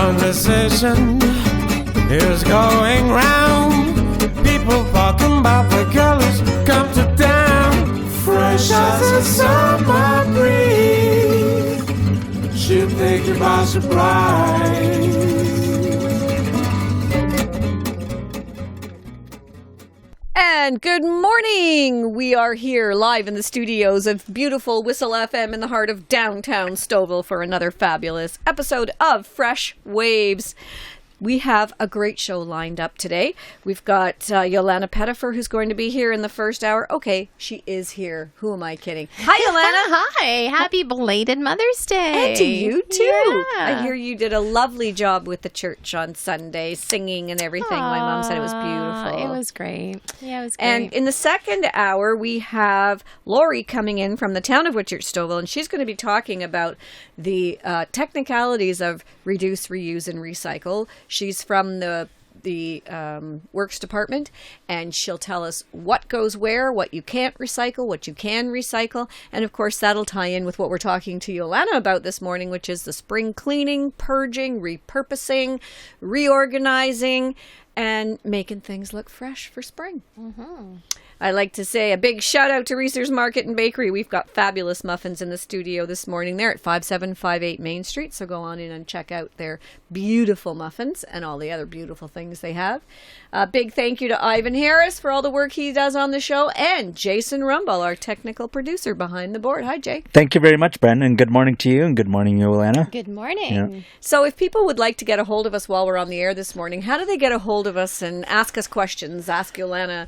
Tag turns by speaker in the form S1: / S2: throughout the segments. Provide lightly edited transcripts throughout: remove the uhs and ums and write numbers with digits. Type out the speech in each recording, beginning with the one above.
S1: Conversation is going round. People talking about the colors come to town. Fresh as a summer breeze, she'll take you by surprise.
S2: And good morning! We are here live in the studios of beautiful Whistle FM in the heart of downtown Stouffville for another fabulous episode of Fresh Waves. We have a great show lined up today. We've got Jolana Pettifer, who's going to be here in the first hour. Okay, she is here. Who am I kidding? Hi, Jolana.
S3: Hi. Happy belated Mother's Day.
S2: And to you, too.
S3: Yeah.
S2: I hear you did a lovely job with the church on Sunday, singing and everything. My mom said it was beautiful.
S3: It was great. Yeah, it was great.
S2: And in the second hour, we have Lori coming in from the town of Whitchurch, Stouffville, and she's going to be talking about the technicalities of reduce, reuse, and recycle. She's from the works department, and she'll tell us what goes where, what you can't recycle, what you can recycle, and of course that'll tie in with what we're talking to Jolana about this morning, which is the spring cleaning, purging, repurposing, reorganizing, and making things look fresh for spring. Mm-hmm. I like to say a big shout out to Reeser's Market and Bakery. We've got fabulous muffins in the studio this morning. They're at 5758 Main Street, so go on in and check out their beautiful muffins and all the other beautiful things they have. A big thank you to Ivan Harris for all the work he does on the show, and Jason Rumball, our technical producer behind the board. Hi, Jake.
S4: Thank you very much, Bren, and good morning to you, and good morning, Jolana.
S3: Good morning.
S4: Yeah.
S2: So if people would like to get a hold of us while we're on the air this morning, how do they get a hold of us and ask us questions, ask Jolana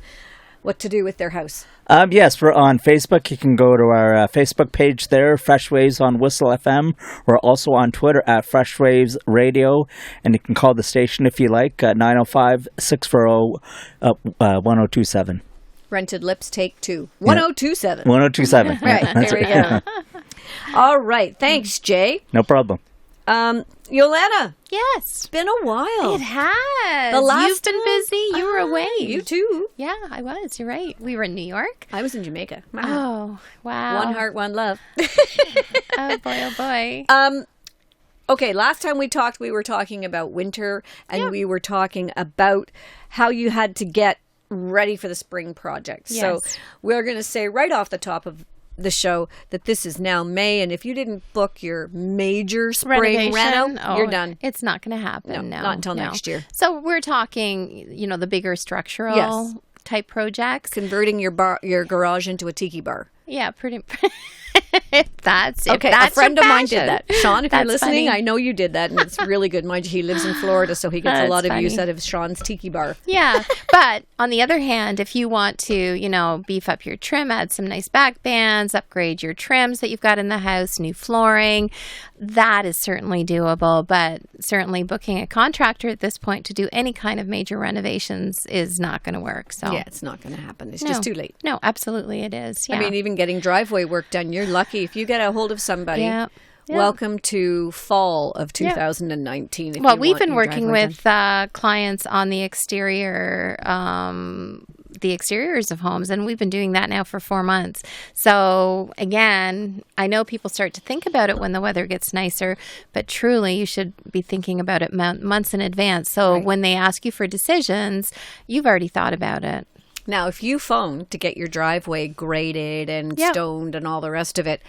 S2: what to do with their house?
S4: Yes, we're on Facebook. You can go to our Facebook page there, Freshwaves on Whistle FM. We're also on Twitter at Freshwaves Radio, and you can call the station if you like, 905-640-1027.
S2: Rented Lips Take 2. 1027.
S4: 1027.
S2: Right, there we go. All right, thanks, Jay.
S4: No problem.
S2: Jolana.
S3: Yes.
S2: It's been a while.
S3: It has.
S2: The last
S3: You've been busy. You were away.
S2: You too.
S3: Yeah, I was. You're right. We were in New York.
S2: I was in Jamaica.
S3: Oh, wow.
S2: One heart, one love.
S3: Oh, boy, oh, boy.
S2: Okay, last time we talked, we were talking about winter, and we were talking about how you had to get ready for the spring project.
S3: Yes.
S2: So we're going to say right off the top of the show that this is now May, and if you didn't book your major spring reno, you're done.
S3: It's not going to happen. No,
S2: not until next year.
S3: So we're talking, the bigger structural type projects,
S2: converting your garage into a tiki bar.
S3: Yeah, pretty.
S2: That's a friend of mine did that. Sean, if you're listening, funny. I know you did that, and it's really good. Mind you, he lives in Florida, so he gets a lot of use out of Sean's tiki bar.
S3: Yeah, but on the other hand, if you want to, beef up your trim, add some nice back bands, upgrade your trims that you've got in the house, new flooring, that is certainly doable. But certainly booking a contractor at this point to do any kind of major renovations is not going to work. So
S2: yeah, it's not going to happen. It's just too late.
S3: No, absolutely it is. Yeah.
S2: I mean, even getting driveway work done, you're lucky if you get a hold of somebody. Yeah. Welcome to fall of 2019.
S3: Well, we've been working with clients on the exterior, the exteriors of homes, and we've been doing that now for 4 months. So again, I know people start to think about it when the weather gets nicer, but truly you should be thinking about it months in advance. So when they ask you for decisions, you've already thought about it.
S2: Now, if you phone to get your driveway graded and stoned and all the rest of it,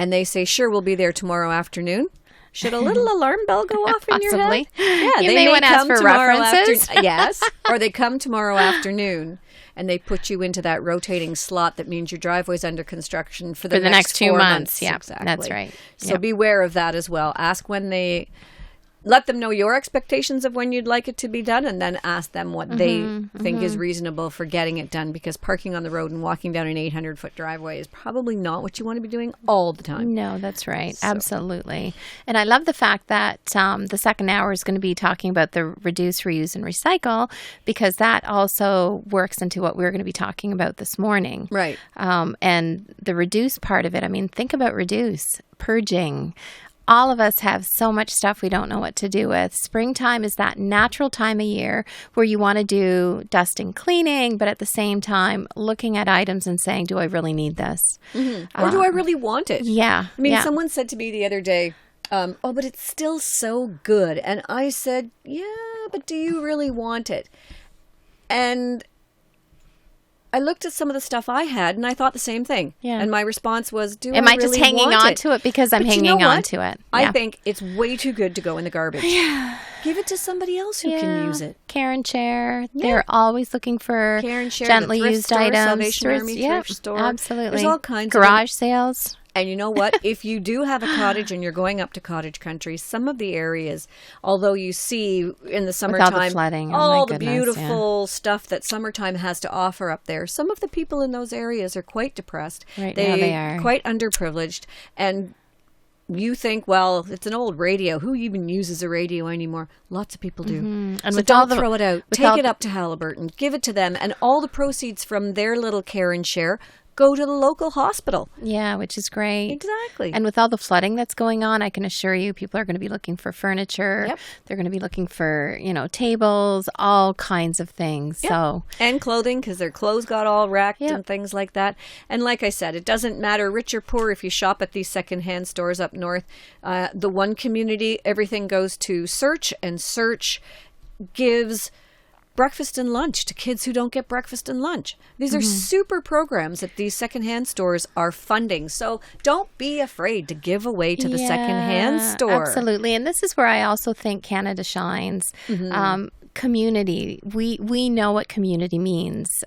S2: and they say, sure, we'll be there tomorrow afternoon, should a little alarm bell go off in your head? Yeah,
S3: you may want to ask for references.
S2: Yes, or they come tomorrow afternoon and they put you into that rotating slot that means your driveway's under construction for the next 2 months.
S3: Yeah,
S2: exactly.
S3: That's right.
S2: So beware of that as well. Ask when they... Let them know your expectations of when you'd like it to be done, and then ask them what they think is reasonable for getting it done, because parking on the road and walking down an 800-foot driveway is probably not what you want to be doing all the time.
S3: No, that's right. So. Absolutely. And I love the fact that the second hour is going to be talking about the reduce, reuse, and recycle, because that also works into what we're going to be talking about this morning.
S2: Right.
S3: And the reduce part of it, I mean, think about reduce, purging. All of us have so much stuff we don't know what to do with. Springtime is that natural time of year where you want to do dusting, cleaning, but at the same time looking at items and saying, do I really need this?
S2: Mm-hmm. Or do I really want it?
S3: Yeah.
S2: I mean, someone said to me the other day, but it's still so good. And I said, yeah, but do you really want it? And I looked at some of the stuff I had, and I thought the same thing.
S3: Yeah.
S2: And my response was,
S3: Am I
S2: really
S3: just hanging
S2: want
S3: on
S2: it?
S3: to it because I'm
S2: But you
S3: hanging
S2: know
S3: on
S2: what?
S3: to it?
S2: I
S3: Yeah.
S2: think it's way too good to go in the garbage. Yeah. Give it to somebody else who can use it.
S3: Care and share.
S2: Yeah.
S3: They're always looking for
S2: Care and Share,
S3: gently
S2: the thrift
S3: used
S2: store,
S3: items.
S2: Salvation Army
S3: Yeah,
S2: thrift store.
S3: absolutely.
S2: There's all kinds of
S3: garage sales.
S2: And you know what? If you do have a cottage and you're going up to cottage country, some of the areas, although you see in the summertime
S3: flooding, oh
S2: all
S3: my
S2: the
S3: goodness,
S2: beautiful stuff that summertime has to offer up there, some of the people in those areas are quite depressed.
S3: Right now they are.
S2: Quite underprivileged. And you think, well, it's an old radio. Who even uses a radio anymore? Lots of people do.
S3: And
S2: so
S3: with
S2: don't
S3: all the-
S2: throw it out.
S3: with
S2: Take
S3: all
S2: it
S3: the-
S2: up to Halliburton. Give it to them. And all the proceeds from their little Care and Share go to the local hospital.
S3: Yeah, which is great.
S2: Exactly.
S3: And with all the flooding that's going on, I can assure you people are going to be looking for furniture.
S2: Yep.
S3: They're going to be looking for, tables, all kinds of things.
S2: Yep.
S3: So,
S2: And clothing, because their clothes got all wrecked
S3: Yep.
S2: and things like that. And like I said, it doesn't matter rich or poor if you shop at these secondhand stores up north. The one community, everything goes to Search, and Search gives breakfast and lunch to kids who don't get breakfast and lunch. These are super programs that these secondhand stores are funding. So don't be afraid to give away to the secondhand store.
S3: Absolutely. And this is where I also think Canada shines. Community. We know what community means.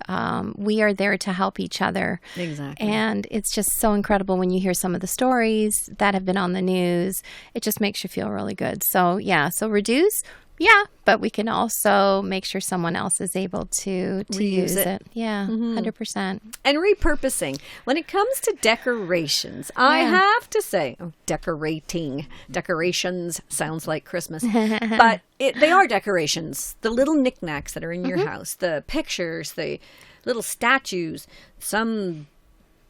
S3: We are there to help each other.
S2: Exactly.
S3: And it's just so incredible when you hear some of the stories that have been on the news. It just makes you feel really good. So, so reduce. Yeah, but we can also make sure someone else is able to use it. Yeah, 100%.
S2: And repurposing. When it comes to decorations, I have to say, decorations sounds like Christmas, but they are decorations. The little knickknacks that are in your house, the pictures, the little statues, some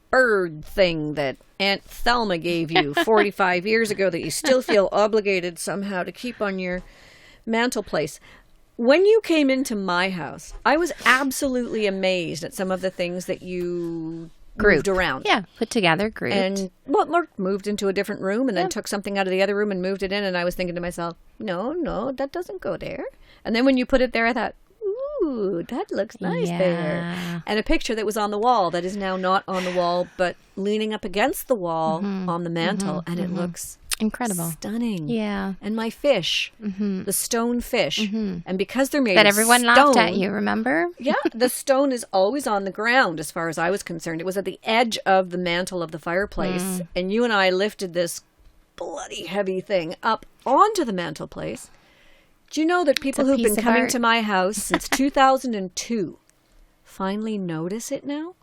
S2: bird thing that Aunt Thelma gave you 45 years ago that you still feel obligated somehow to keep on your mantelpiece. When you came into my house, I was absolutely amazed at some of the things that you moved around.
S3: Yeah, put together, grouped.
S2: And moved into a different room and then took something out of the other room and moved it in. And I was thinking to myself, no, that doesn't go there. And then when you put it there, I thought, ooh, that looks nice there. And a picture that was on the wall that is now not on the wall, but leaning up against the wall on the mantle. And it looks
S3: incredible.
S2: Stunning.
S3: Yeah.
S2: And my fish, the stone fish. And because they're made
S3: that
S2: of
S3: everyone
S2: stone,
S3: laughed at you, remember?
S2: Yeah, the stone is always on the ground as far as I was concerned. It was at the edge of the mantle of the fireplace. And you and I lifted this bloody heavy thing up onto the mantelpiece. Do you know that people who've been coming to my house since 2002 finally notice it now?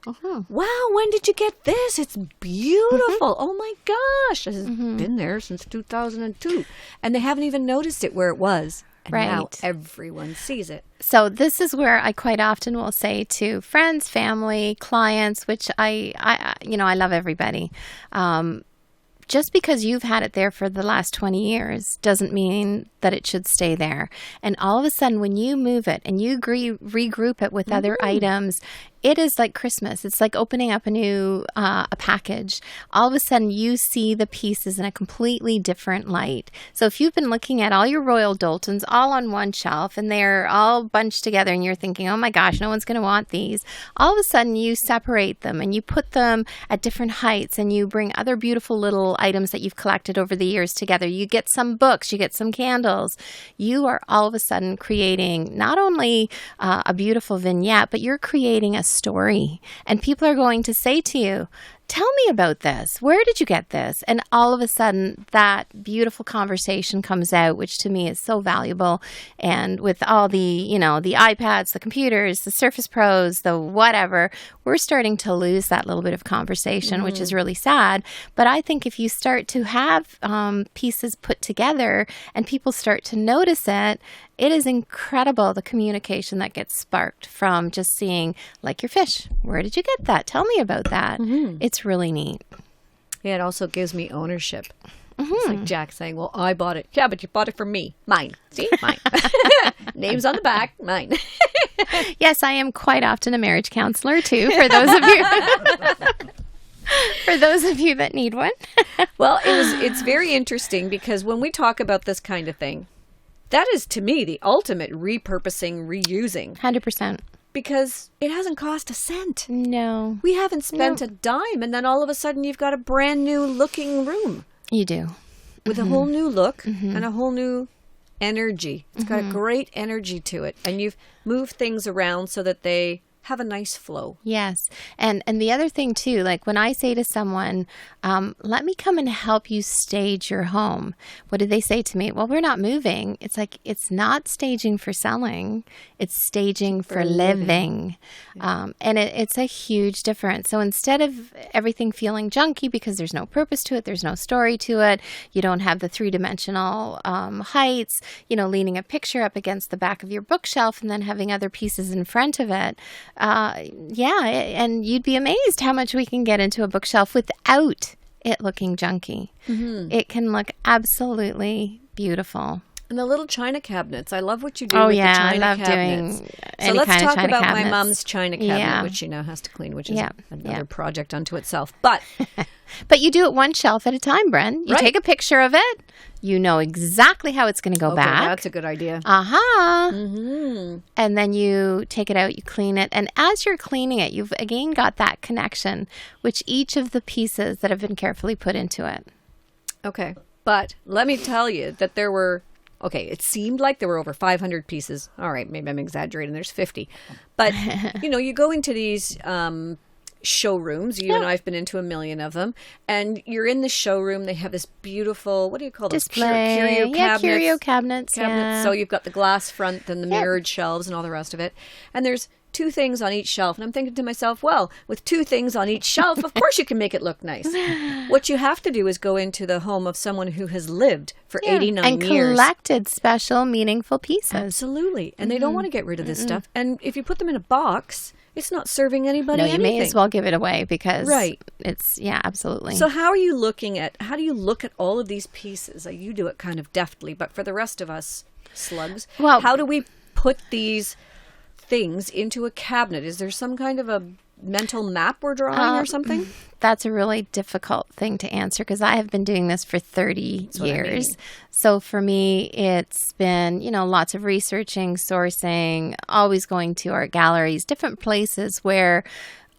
S2: Wow, when did you get this? It's beautiful. Oh my gosh. This has been there since 2002. And they haven't even noticed it where it was. And now everyone sees it.
S3: So this is where I quite often will say to friends, family, clients, which I love everybody. Just because you've had it there for the last 20 years doesn't mean that it should stay there. And all of a sudden, when you move it and you regroup it with other items, it is like Christmas. It's like opening up a new a package. All of a sudden, you see the pieces in a completely different light. So if you've been looking at all your Royal Doultons all on one shelf and they're all bunched together and you're thinking, oh my gosh, no one's going to want these. All of a sudden, you separate them and you put them at different heights and you bring other beautiful little items that you've collected over the years together. You get some books, you get some candles. You are all of a sudden creating not only a beautiful vignette, but you're creating a story. And people are going to say to you, tell me about this. Where did you get this? And all of a sudden, that beautiful conversation comes out, which to me is so valuable. And with all the, the iPads, the computers, the Surface Pros, the whatever, we're starting to lose that little bit of conversation, which is really sad. But I think if you start to have pieces put together and people start to notice it, it is incredible the communication that gets sparked from just seeing, like your fish. Where did you get that? Tell me about that. It's really neat.
S2: Yeah, it also gives me ownership. It's like Jack saying, well, I bought it. Yeah, but you bought it from me. Mine. See? Mine. Name's on the back. Mine.
S3: Yes, I am quite often a marriage counselor, too, for those of you. For those of you that need one.
S2: Well, it's very interesting because when we talk about this kind of thing, that is to me the ultimate repurposing, reusing.
S3: 100%.
S2: Because it hasn't cost a cent.
S3: No.
S2: We haven't spent a dime, and then all of a sudden you've got a brand new looking room.
S3: You do.
S2: With a whole new look and a whole new energy. It's got a great energy to it. And you've moved things around so that they have a nice flow.
S3: Yes. And the other thing too, like when I say to someone, let me come and help you stage your home. What do they say to me? Well, we're not moving. It's like, it's not staging for selling. It's staging for living. Yeah. And it's a huge difference. So instead of everything feeling junky because there's no purpose to it, there's no story to it, you don't have the three-dimensional heights, leaning a picture up against the back of your bookshelf and then having other pieces in front of it. And you'd be amazed how much we can get into a bookshelf without it looking junky. Mm-hmm. It can look absolutely beautiful.
S2: And the little china cabinets. I love what you do with the china
S3: I love
S2: cabinets.
S3: doing
S2: So let's
S3: kind
S2: talk
S3: of china
S2: about
S3: cabinets.
S2: my mom's china cabinet, which she now has to clean, which is another project unto itself. But
S3: But you do it one shelf at a time, Bren. You take a picture of it. You know exactly how it's going to go back.
S2: That's a good idea.
S3: Mm-hmm. And then you take it out, you clean it. And as you're cleaning it, you've again got that connection with each of the pieces that have been carefully put into it.
S2: Okay. But let me tell you that there were, it seemed like there were over 500 pieces. All right, maybe I'm exaggerating. There's 50. But, you go into these showrooms. You and I've been into a million of them. And you're in the showroom. They have this beautiful, what do you call those?
S3: Display.
S2: Curio cabinets.
S3: Curio cabinets. Yeah.
S2: So you've got the glass front and the mirrored shelves and all the rest of it. And there's 2 things on each shelf. And I'm thinking to myself, well, with 2 things on each shelf, of course you can make it look nice. What you have to do is go into the home of someone who has lived for 89 years.
S3: And collected special, meaningful pieces.
S2: Absolutely. And they don't want to get rid of this stuff. And if you put them in a box, it's not serving anybody anything.
S3: No, you may as well give it away because it's, absolutely.
S2: So how do you look at all of these pieces? You do it kind of deftly, but for the rest of us slugs, how do we put these things into a cabinet? Is there some kind of a mental map we're drawing or something?
S3: That's a really difficult thing to answer because I have been doing this for 30 years. So for me, it's been, lots of researching, sourcing, always going to art galleries, different places where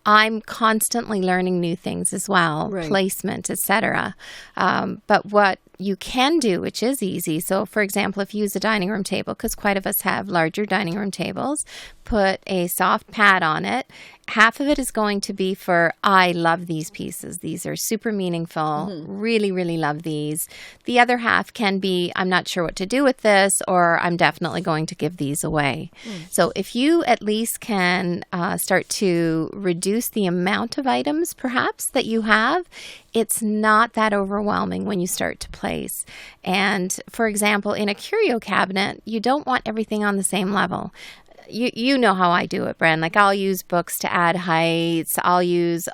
S3: I'm constantly learning new things as well, placement, etc. But what you can do, which is easy. So, for example, if you use a dining room table, because quite of us have larger dining room tables, put a soft pad on it. Half of it is going to be for, I love these pieces. These are super meaningful. Really, really love these. The other half can be, I'm not sure what to do with this, or I'm definitely going to give these away. So if you at least can start to reduce the amount of items, perhaps, that you have, it's not that overwhelming when you start to place. And for example, in a curio cabinet, you don't want everything on the same level. You know how I do it, Bren. Like I'll use books to add heights. I'll use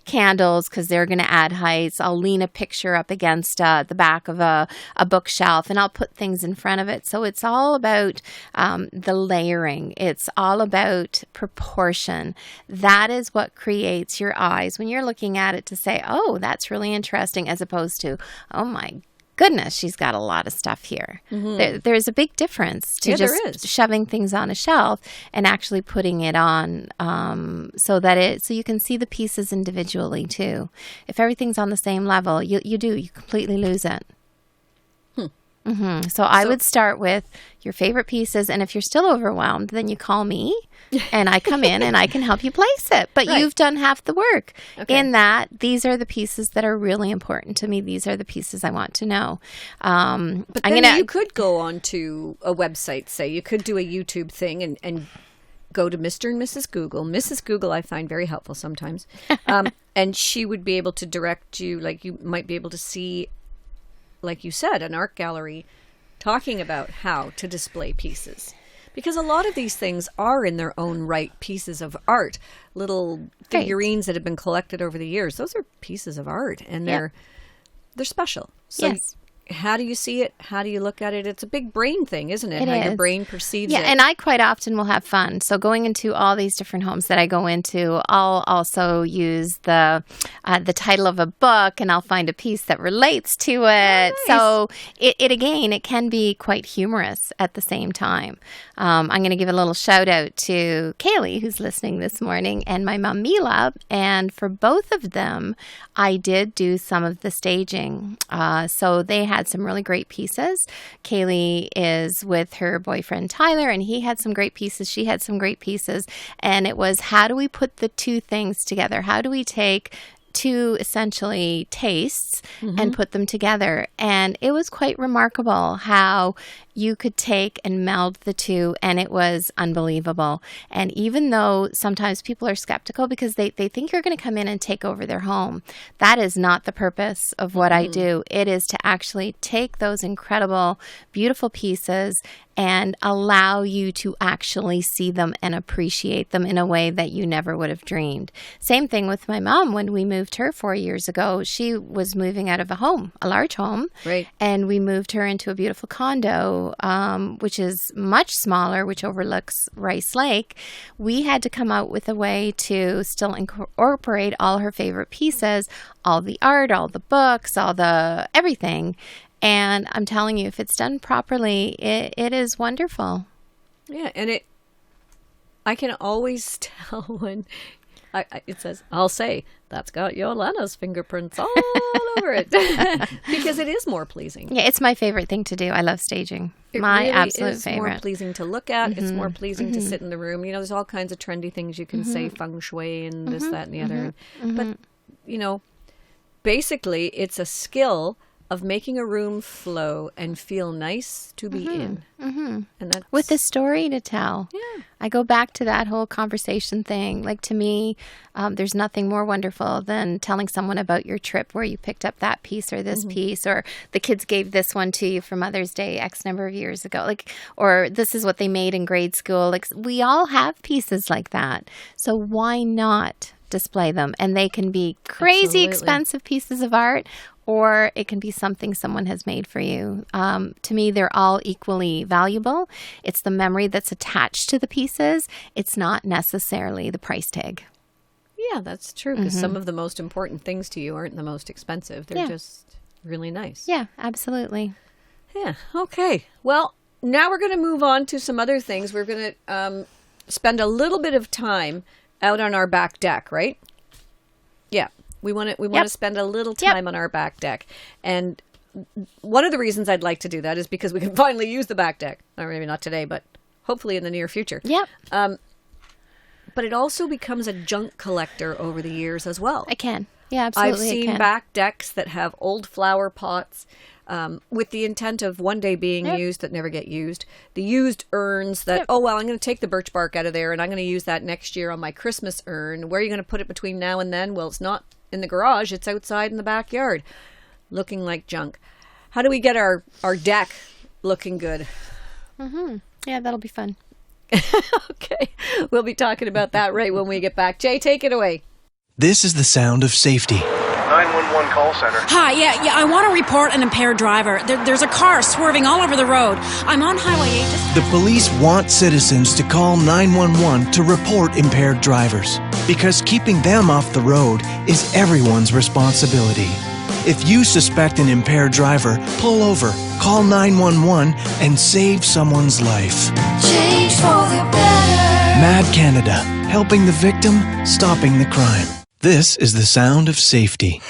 S3: candles because they're going to add heights. I'll lean a picture up against the back of a bookshelf and I'll put things in front of it. So it's all about the layering. It's all about proportion. That is what creates your eyes when you're looking at it to say, oh, that's really interesting, as opposed to, oh my goodness, she's got a lot of stuff here. There's a big difference to just shoving things on a shelf and actually putting it on so you can see the pieces individually too. If everything's on the same level, you completely lose it. So I would start with your favorite pieces, and if you're still overwhelmed, then you call me and I come in and I can help you place it. But you've done half the work in that these are the pieces that are really important to me. These are the pieces I want to know.
S2: But then you could go onto a website, say. You could do a YouTube thing and go to Mr. and Mrs. Google. Mrs. Google I find very helpful sometimes. And she would be able to direct you, like you might be able to see, like you said, an art gallery talking about how to display pieces. Because a lot of these things are in their own right pieces of art. Little figurines that have been collected over the years. Those are pieces of art and they're special. So how do you see it? How do you look at it? It's a big brain thing, isn't it?
S3: It
S2: How
S3: is.
S2: your brain perceives
S3: Yeah,
S2: it.
S3: and I quite often will have fun. So going into all these different homes that I go into, I'll also use the title of a book, and I'll find a piece that relates to it.
S2: Nice.
S3: So it can be quite humorous at the same time. I'm going to give a little shout out to Kaylee, who's listening this morning, and my mom Mila. And for both of them, I did do some of the staging. So they had some really great pieces. Kaylee is with her boyfriend Tyler, and he had some great pieces. She had some great pieces. And it was, how do we put the two things together? How do we take two essentially tastes and put them together? And it was quite remarkable how you could take and meld the two, and it was unbelievable. And even though sometimes people are skeptical because they think you're going to come in and take over their home, that is not the purpose of what I do. It is to actually take those incredible, beautiful pieces and allow you to actually see them and appreciate them in a way that you never would have dreamed. Same thing with my mom. When we moved her 4 years ago, she was moving out of a home, a large home.
S2: Right.
S3: And we moved her into a beautiful condo, which is much smaller, which overlooks Rice Lake. We had to come out with a way to still incorporate all her favorite pieces, all the art, all the books, all the everything. And I'm telling you, if it's done properly, it is wonderful.
S2: Yeah, and I can always tell when it says, I'll say, that's got Jolana's fingerprints all over it. Because it is more pleasing.
S3: Yeah, it's my favorite thing to do. I love staging.
S2: It
S3: My
S2: really
S3: absolute
S2: is
S3: favorite.
S2: more pleasing to look at. It's more pleasing to sit in the room. You know, there's all kinds of trendy things you can say, feng shui and this, that, and the other. But, you know, basically it's a skill of making a room flow and feel nice to be in. And that's,
S3: With a story to tell.
S2: Yeah.
S3: I go back to that whole conversation thing. Like, to me, there's nothing more wonderful than telling someone about your trip where you picked up that piece or this piece, or the kids gave this one to you for Mother's Day X number of years ago. Like, or this is what they made in grade school. Like, we all have pieces like that. So why not display them? And they can be crazy
S2: Absolutely.
S3: expensive pieces of art, or it can be something someone has made for you. To me, they're all equally valuable. It's the memory that's attached to the pieces. It's not necessarily the price tag.
S2: Yeah, that's true. Because some of the most important things to you aren't the most expensive. They're
S3: Yeah.
S2: just really nice.
S3: Yeah, absolutely.
S2: Yeah. Okay. Well, now we're going to move on to some other things. We're going to spend a little bit of time out on our back deck, right? Yeah. We want to spend a little time on our back deck. And one of the reasons I'd like to do that is because we can finally use the back deck. Or maybe not today, but hopefully in the near future.
S3: Yep.
S2: But it also becomes a junk collector over the years as well.
S3: I can. Yeah, absolutely.
S2: I've seen back decks that have old flower pots with the intent of one day being used that never get used. The used urns that, I'm going to take the birch bark out of there and I'm going to use that next year on my Christmas urn. Where are you going to put it between now and then? Well, it's not in the garage. It's outside in the backyard looking like junk. How do we get our deck looking good?
S3: Yeah, that'll be fun.
S2: Okay. We'll be talking about that right when we get back. Jay, take it away.
S5: This is the sound of safety.
S6: 911 call center.
S7: Hi, yeah, I want to report an impaired driver. There's a car swerving all over the road. I'm on Highway 8.
S5: The police want citizens to call 911 to report impaired drivers, because keeping them off the road is everyone's responsibility. If you suspect an impaired driver, pull over, call 911, and save someone's life.
S8: Change for the better.
S5: Mad Canada, helping the victim, stopping the crime. This is the sound of safety.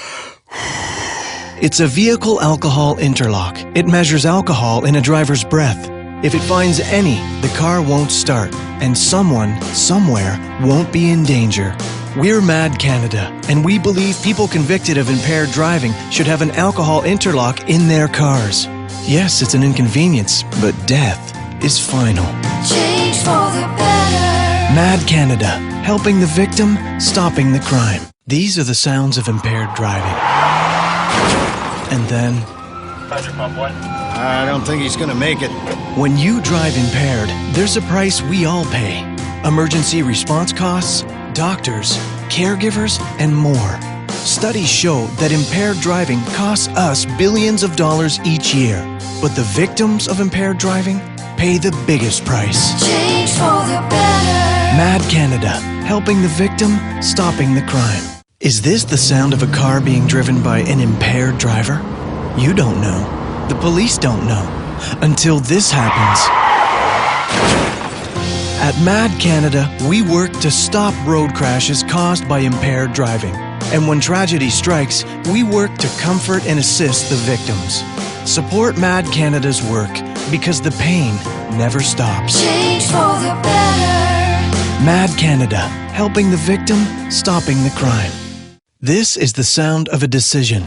S5: It's a vehicle alcohol interlock. It measures alcohol in a driver's breath. If it finds any, the car won't start, and someone, somewhere, won't be in danger. We're Mad Canada, and we believe people convicted of impaired driving should have an alcohol interlock in their cars. Yes, it's an inconvenience, but death is final.
S8: Change for the better.
S5: Mad Canada, helping the victim, stopping the crime. These are the sounds of impaired driving. And then,
S6: I don't think he's gonna make it.
S5: when you drive impaired, there's a price we all pay. Emergency response costs, doctors, caregivers, and more. Studies show that impaired driving costs us billions of dollars each year. But the victims of impaired driving pay the biggest price.
S8: Change for the better.
S5: Mad Canada, helping the victim, stopping the crime. Is this the sound of a car being driven by an impaired driver? You don't know. The police don't know. Until this happens. At Mad Canada, we work to stop road crashes caused by impaired driving. And when tragedy strikes, we work to comfort and assist the victims. Support Mad Canada's work because the pain never stops.
S8: Change for the better.
S5: Mad Canada, helping the victim, stopping the crime. This is the sound of a decision.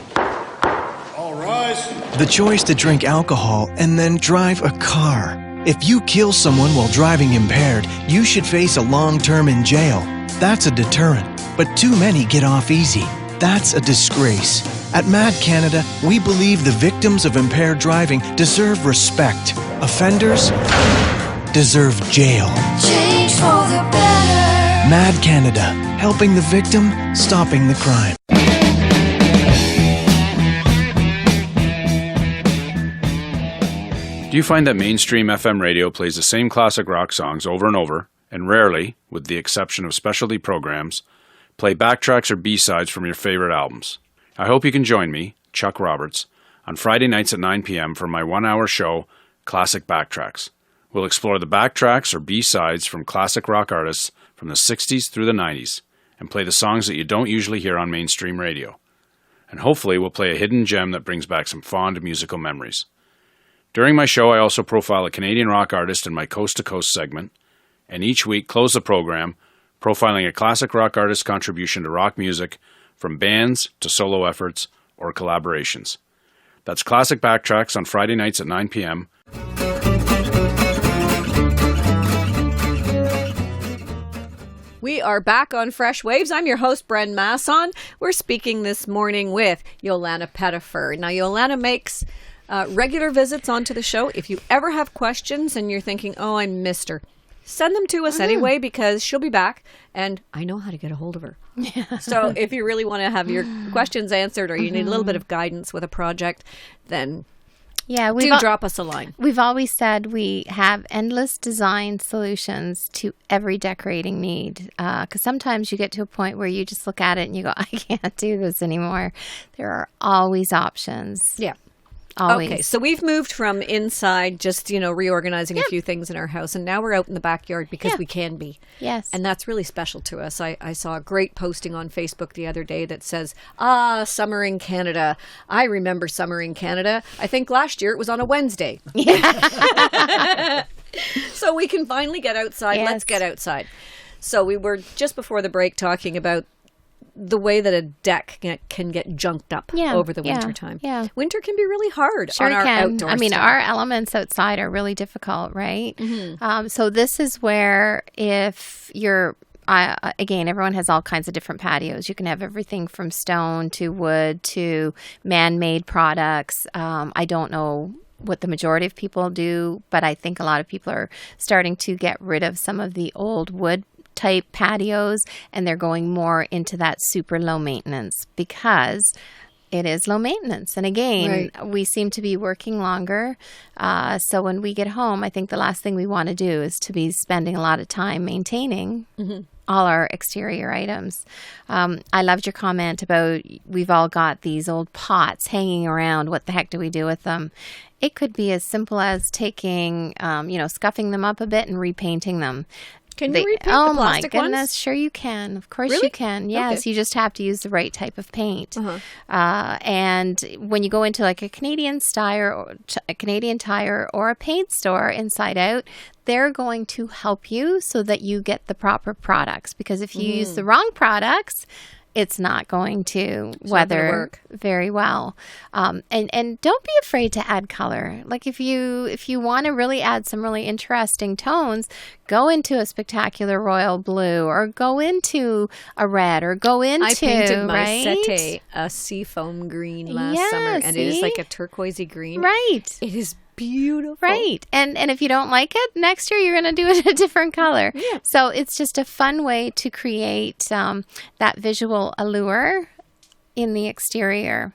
S6: All rise.
S5: The choice to drink alcohol and then drive a car. If you kill someone while driving impaired, you should face a long term in jail. That's a deterrent. But too many get off easy. That's a disgrace. At Mad Canada, we believe the victims of impaired driving deserve respect. Offenders deserve jail.
S8: Change for the better.
S5: Mad Canada, helping the victim, stopping the crime.
S9: Do you find that mainstream FM radio plays the same classic rock songs over and over, and rarely, with the exception of specialty programs, play backtracks or B-sides from your favorite albums? I hope you can join me, Chuck Roberts, on Friday nights at 9 p.m. for my one-hour show, Classic Backtracks. We'll explore the backtracks or B-sides from classic rock artists from the 60s through the 90s, and play the songs that you don't usually hear on mainstream radio. And hopefully we'll play a hidden gem that brings back some fond musical memories. During my show, I also profile a Canadian rock artist in my Coast to Coast segment, and each week close the program profiling a classic rock artist's contribution to rock music from bands to solo efforts or collaborations. That's Classic Backtracks on Friday nights at 9 p.m.
S2: We are back on Fresh Waves. I'm your host, Bren Masson. We're speaking this morning with Jolana Pettifer. Now, Jolana makes regular visits onto the show. If you ever have questions and you're thinking, oh, I missed her, send them to us anyway, because she'll be back and I know how to get a hold of her. Yeah. So if you really want to have your questions answered or you need a little bit of guidance with a project, then do drop us a line.
S3: We've always said we have endless design solutions to every decorating need. Because sometimes you get to a point where you just look at it and you go, I can't do this anymore. There are always options.
S2: Yeah.
S3: Always.
S2: Okay, so we've moved from inside, just, reorganizing a few things in our house, and now we're out in the backyard because we can be.
S3: Yes.
S2: And that's really special to us. I saw a great posting on Facebook the other day that says, summer in Canada. I remember summer in Canada. I think last year it was on a Wednesday. Yeah. So we can finally get outside. Yes. Let's get outside. So we were just before the break talking about the way that a deck can get junked up over the winter time. Yeah. Winter can be really hard on our outdoor stuff.
S3: Our elements outside are really difficult, right? Mm-hmm. So this is where if you're, again, everyone has all kinds of different patios. You can have everything from stone to wood to man-made products. I don't know what the majority of people do, but I think a lot of people are starting to get rid of some of the old wood type patios, and they're going more into that super low maintenance because it is low maintenance. And again, we seem to be working longer. So when we get home, I think the last thing we want to do is to be spending a lot of time maintaining all our exterior items. I loved your comment about we've all got these old pots hanging around. What the heck do we do with them? It could be as simple as taking, scuffing them up a bit and repainting them.
S2: Can you repaint the plastic
S3: my goodness,
S2: ones?
S3: Sure you can. Of course
S2: Really?
S3: you can. Yes,
S2: Okay.
S3: you just have to use the right type of paint. And when you go into like a Canadian Tire or a paint store inside out, they're going to help you so that you get the proper products. Because if you use the wrong products, it's not going to weather very well. And don't be afraid to add color. Like if you want to really add some really interesting tones, go into a spectacular royal blue or go into a red or go into,
S2: I painted my settee a seafoam green last summer, and it is like a turquoisey green.
S3: Right.
S2: It is beautiful.
S3: Right. And if you don't like it, next year you're going to do it a different color.
S2: Yeah.
S3: So it's just a fun way to create that visual allure in the exterior.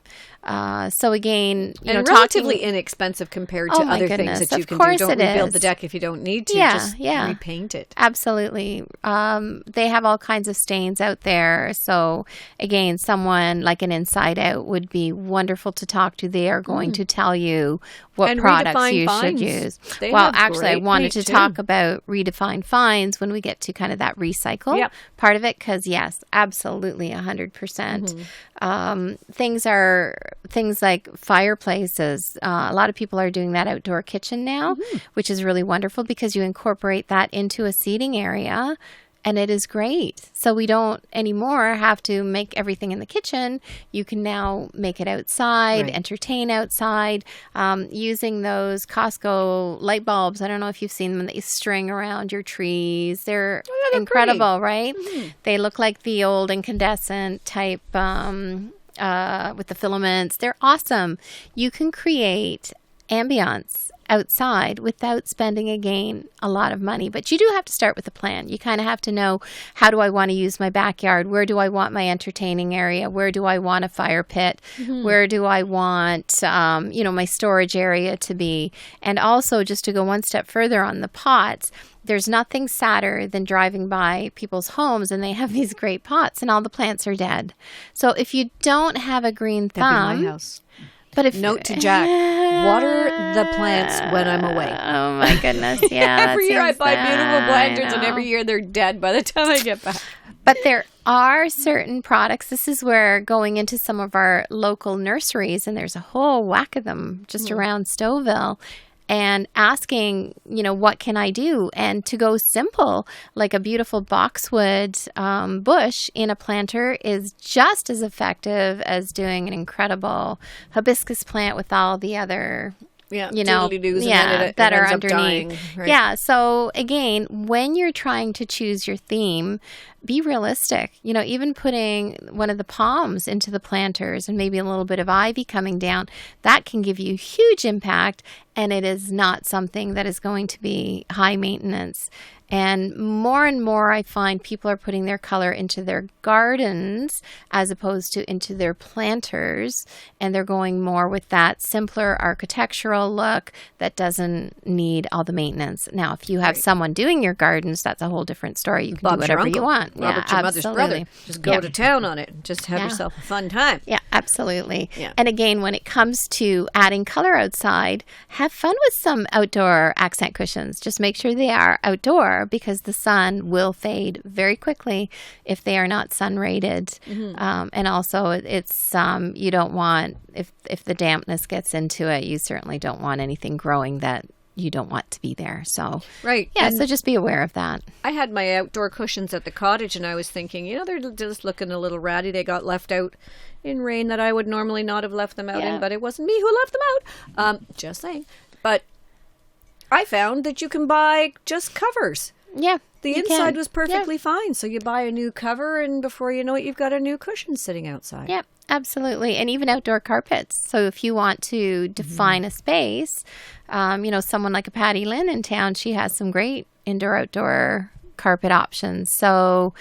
S3: So again,
S2: and relatively inexpensive compared to other things that you can do. Don't rebuild the deck if you don't need to. Just repaint it.
S3: Absolutely. They have all kinds of stains out there. So again, someone like an Inside Out would be wonderful to talk to. They are going to tell you what products you should use. Well, actually, I wanted to talk about Redefine Fines when we get to kind of that recycle part of it, because yes, absolutely 100%. Things like fireplaces. A lot of people are doing that outdoor kitchen now, which is really wonderful because you incorporate that into a seating area. And it is great. So we don't anymore have to make everything in the kitchen. You can now make it outside, entertain outside, using those Costco light bulbs. I don't know if you've seen them that you string around your trees. They're incredible, right? They look like the old incandescent type with the filaments. They're awesome. You can create ambiance outside without spending, again, a lot of money. But you do have to start with a plan. You kind of have to know, how do I want to use my backyard? Where do I want my entertaining area? Where do I want a fire pit? Where do I want, my storage area to be? And also, just to go one step further on the pots, there's nothing sadder than driving by people's homes and they have these great pots and all the plants are dead. So if you don't have a green thumb...
S2: That'd be my house. But note to Jack, water the plants when I'm away.
S3: Oh my goodness, yeah.
S2: Every year I buy beautiful planters and every year they're dead by the time I get back.
S3: But there are certain products. This is where going into some of our local nurseries, and there's a whole whack of them just around Stouffville, and asking, what can I do? And to go simple, like a beautiful boxwood bush in a planter is just as effective as doing an incredible hibiscus plant with all the other that are underneath. Dying, right? Yeah. So again, when you're trying to choose your theme, be realistic. Even putting one of the palms into the planters and maybe a little bit of ivy coming down, that can give you huge impact. And it is not something that is going to be high maintenance. And more I find people are putting their color into their gardens as opposed to into their planters. And they're going more with that simpler architectural look that doesn't need all the maintenance. Now, if you have someone doing your gardens, that's a whole different story. You can do whatever you want.
S2: Robert, your mother's brother. Just go to town on it. Just have yourself a fun time.
S3: Yeah, absolutely. Yeah. And again, when it comes to adding color outside, have fun with some outdoor accent cushions. Just make sure they are outdoor, because the sun will fade very quickly if they are not sun rated. And also it's you don't want, if the dampness gets into it, you certainly don't want anything growing that you don't want to be there. So so just be aware of that.
S2: I had my outdoor cushions at the cottage and I was thinking, they're just looking a little ratty. They got left out in rain that I would normally not have left them out in, but it wasn't me who left them out. Just saying. But I found that you can buy just covers.
S3: Yeah.
S2: The inside was perfectly fine. So you buy a new cover and before you know it, you've got a new cushion sitting outside.
S3: Yep, absolutely. And even outdoor carpets. So if you want to define a space, someone like a Patty Lynn in town, she has some great indoor-outdoor carpet options. So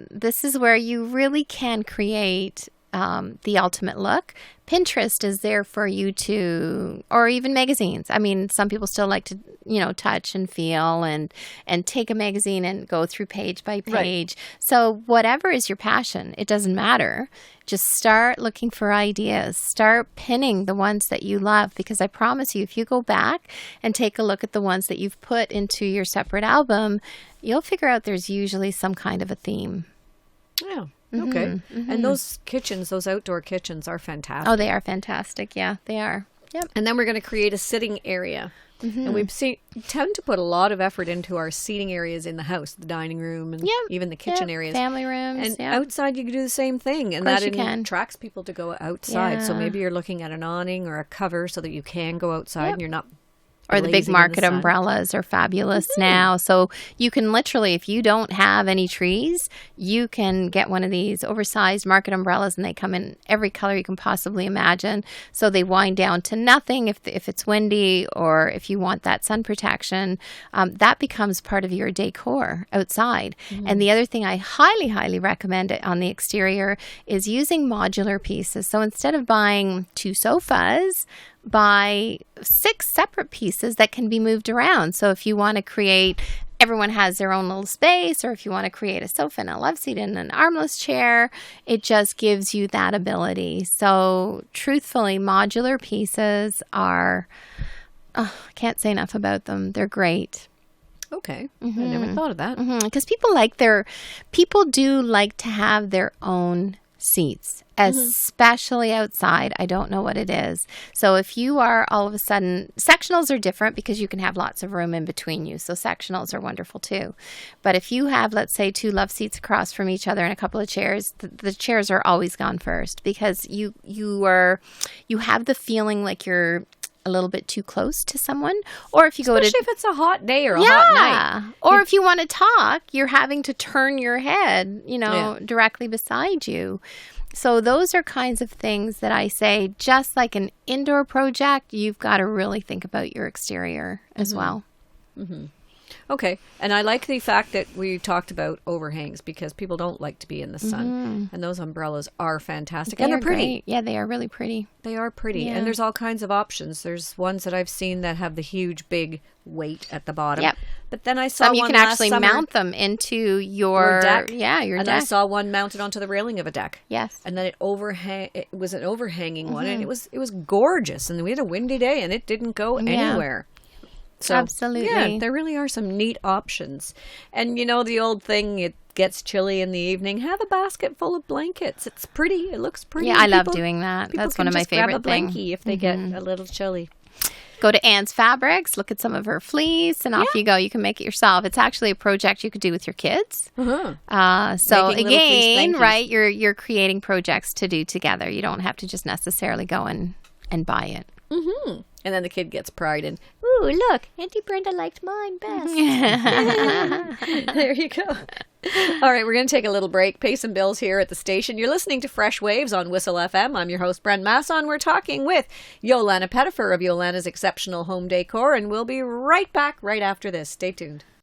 S3: this is where you really can create the ultimate look. Pinterest is there for you to, or even magazines. I mean, some people still like to, touch and feel and take a magazine and go through page by page. Right. So whatever is your passion, it doesn't matter. Just start looking for ideas. Start pinning the ones that you love, because I promise you, if you go back and take a look at the ones that you've put into your separate album, you'll figure out there's usually some kind of a theme.
S2: Yeah. Okay. And those kitchens, those outdoor kitchens are fantastic.
S3: Oh, they are fantastic. Yeah, they are. Yep.
S2: And then we're going to create a sitting area. And we tend to put a lot of effort into our seating areas in the house, the dining room and even the kitchen areas.
S3: Family rooms.
S2: And outside you can do the same thing. And that attracts people to go outside. Yeah. So maybe you're looking at an awning or a cover so that you can go outside and you're not
S3: Or the big
S2: blazing in
S3: market
S2: sun.
S3: umbrellas are fabulous now. So you can literally, if you don't have any trees, you can get one of these oversized market umbrellas, and they come in every color you can possibly imagine. So they wind down to nothing if it's windy, or if you want that sun protection. That becomes part of your decor outside. And the other thing I highly, highly recommend it on the exterior is using modular pieces. So instead of buying 2 sofas, buy 6 separate pieces that can be moved around. So if you want to create, everyone has their own little space, or if you want to create a sofa and a love seat and an armless chair, it just gives you that ability. So truthfully, modular pieces are, I can't say enough about them. They're great.
S2: Okay. I never thought of that.
S3: Because people do like to have their own seats, especially outside. I don't know what it is. So if you are all of a sudden, sectionals are different because you can have lots of room in between you. So sectionals are wonderful too. But if you have, let's say, 2 love seats across from each other and a couple of chairs, the chairs are always gone first, because you have the feeling like you're a little bit too close to someone. Or if you
S2: Especially if it's a hot day or a hot night.
S3: Or if you want to talk, you're having to turn your head, directly beside you. So those are kinds of things that I say, just like an indoor project, you've got to really think about your exterior as well.
S2: Okay. And I like the fact that we talked about overhangs, because people don't like to be in the sun. And those umbrellas are fantastic. And they're pretty.
S3: Great. Yeah, they are really pretty.
S2: They are pretty. And there's all kinds of options. There's ones that I've seen that have the huge, big weight at the bottom.
S3: Yep.
S2: But then I saw
S3: Some you
S2: one
S3: can
S2: last
S3: actually
S2: summer,
S3: mount them into your
S2: deck.
S3: Yeah, your
S2: and
S3: deck.
S2: I saw one mounted onto the railing of a deck.
S3: Yes.
S2: And then it was an overhanging one, and it was gorgeous. And we had a windy day, and it didn't go anywhere. So,
S3: absolutely.
S2: Yeah, there really are some neat options. And the old thing, it gets chilly in the evening, have a basket full of blankets. It's pretty. It looks pretty.
S3: Yeah, I love doing that. That's one of my favorite
S2: things. Grab a blankie if they get a little chilly.
S3: Go to Anne's Fabrics, look at some of her fleece, and off you go. You can make it yourself. It's actually a project you could do with your kids. So
S2: Making little fleece
S3: again,
S2: blankies.
S3: right, you're creating projects to do together. You don't have to just necessarily go and buy it.
S2: And then the kid gets pride in, ooh, look, Auntie Brenda liked mine best. There you go. All right, we're going to take a little break, pay some bills here at the station. You're listening to Fresh Waves on Whistle FM. I'm your host, Bren Masson. We're talking with Jolana Pettifer of Jolana's Exceptional Home Decor, and we'll be right back right after this. Stay tuned.